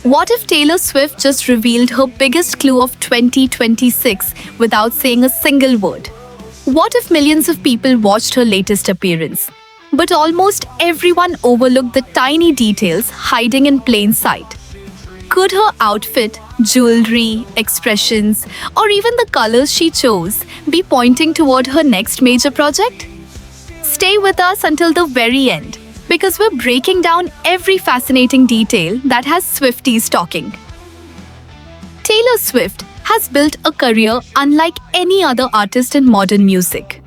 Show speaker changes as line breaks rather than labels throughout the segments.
What if Taylor Swift just revealed her biggest clue of 2026 without saying a single word? What if millions of people watched her latest appearance, but almost everyone overlooked the tiny details hiding in plain sight? Could her outfit, jewelry, expressions, or even the colors she chose be pointing toward her next major project? Stay with us until the very end, because we're breaking down every fascinating detail that has Swifties talking. Taylor Swift has built a career unlike any other artist in modern music.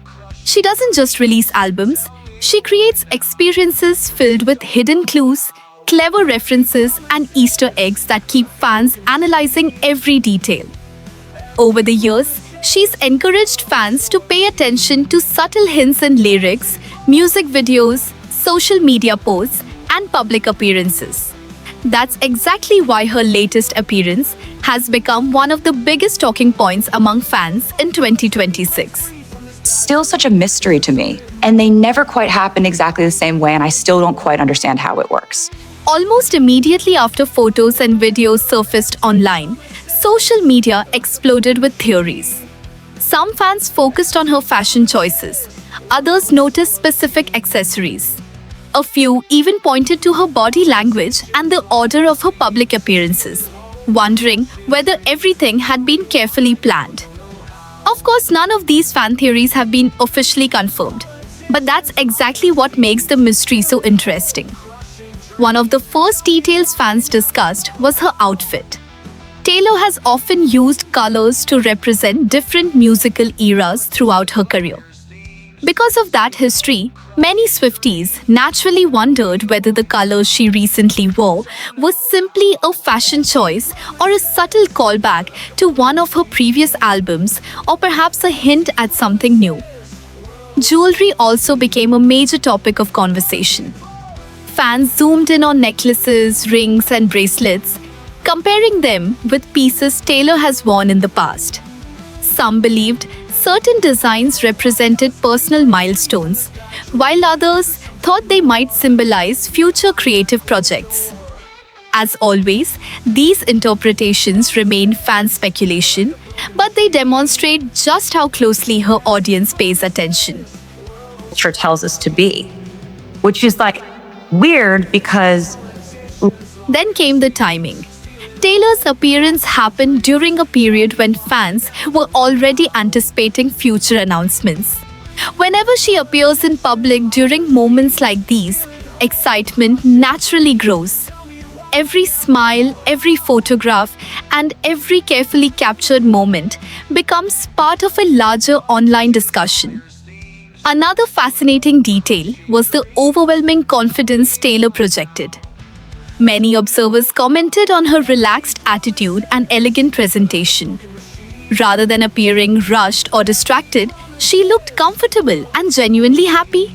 She doesn't just release albums, she creates experiences filled with hidden clues, clever references, and Easter eggs that keep fans analyzing every detail. Over the years, she's encouraged fans to pay attention to subtle hints in lyrics, music videos, social media posts, and public appearances. That's exactly why her latest appearance has become one of the biggest talking points among fans in 2026.
Still such a mystery to me, and they never quite happen exactly the same way, and I still don't quite understand how it works.
Almost immediately after photos and videos surfaced online, social media exploded with theories. Some fans focused on her fashion choices, others noticed specific accessories. A few even pointed to her body language and the order of her public appearances, wondering whether everything had been carefully planned. Of course, none of these fan theories have been officially confirmed, but that's exactly what makes the mystery so interesting. One of the first details fans discussed was her outfit. Taylor has often used colors to represent different musical eras throughout her career. Because of that history, many Swifties naturally wondered whether the colors she recently wore was simply a fashion choice or a subtle callback to one of her previous albums, or perhaps a hint at something new. Jewelry also became a major topic of conversation. Fans zoomed in on necklaces, rings, and bracelets, comparing them with pieces Taylor has worn in the past. Some believed certain designs represented personal milestones, while others thought they might symbolize future creative projects. As always, these interpretations remain fan speculation, but they demonstrate just how closely her audience pays attention.
Culture tells us to be, which is like weird because
Then came the timing. Taylor's appearance happened during a period when fans were already anticipating future announcements. Whenever she appears in public during moments like these, excitement naturally grows. Every smile, every photograph, and every carefully captured moment becomes part of a larger online discussion. Another fascinating detail was the overwhelming confidence Taylor projected. Many observers commented on her relaxed attitude and elegant presentation. Rather than appearing rushed or distracted, she looked comfortable and genuinely happy.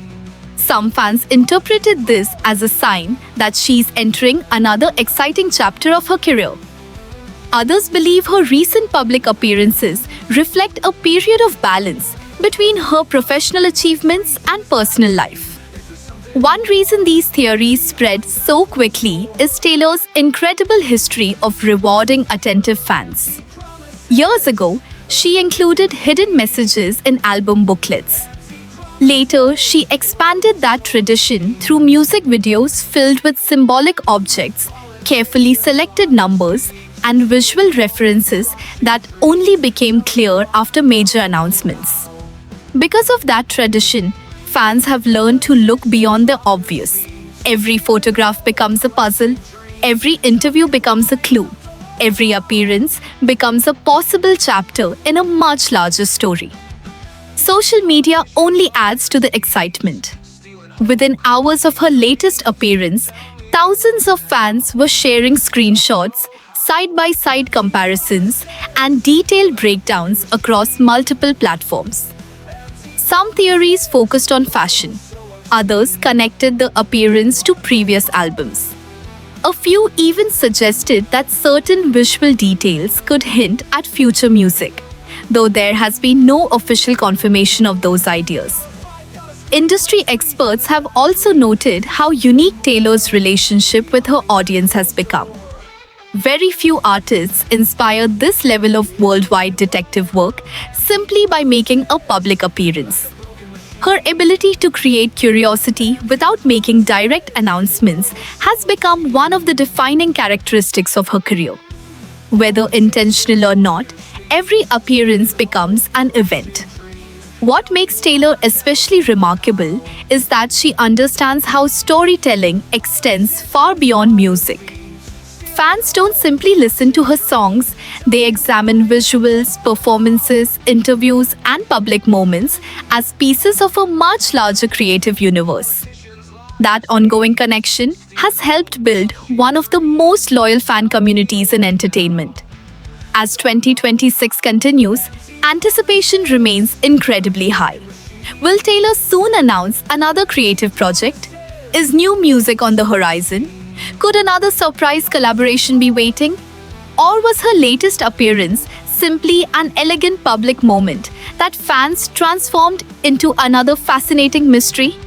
Some fans interpreted this as a sign that she's entering another exciting chapter of her career. Others believe her recent public appearances reflect a period of balance between her professional achievements and personal life. One reason these theories spread so quickly is Taylor's incredible history of rewarding attentive fans. Years ago, she included hidden messages in album booklets. Later, she expanded that tradition through music videos filled with symbolic objects, carefully selected numbers, and visual references that only became clear after major announcements. Because of that tradition, fans have learned to look beyond the obvious. Every photograph becomes a puzzle, every interview becomes a clue, every appearance becomes a possible chapter in a much larger story. Social media only adds to the excitement. Within hours of her latest appearance, thousands of fans were sharing screenshots, side-by-side comparisons, and detailed breakdowns across multiple platforms. Some theories focused on fashion, others connected the appearance to previous albums. A few even suggested that certain visual details could hint at future music, though there has been no official confirmation of those ideas. Industry experts have also noted how unique Taylor's relationship with her audience has become. Very few artists inspire this level of worldwide detective work simply by making a public appearance. Her ability to create curiosity without making direct announcements has become one of the defining characteristics of her career. Whether intentional or not, every appearance becomes an event. What makes Taylor especially remarkable is that she understands how storytelling extends far beyond music. Fans don't simply listen to her songs, they examine visuals, performances, interviews, and public moments as pieces of a much larger creative universe. That ongoing connection has helped build one of the most loyal fan communities in entertainment. As 2026 continues, anticipation remains incredibly high. Will Taylor soon announce another creative project? Is new music on the horizon? Could another surprise collaboration be waiting? Or was her latest appearance simply an elegant public moment that fans transformed into another fascinating mystery?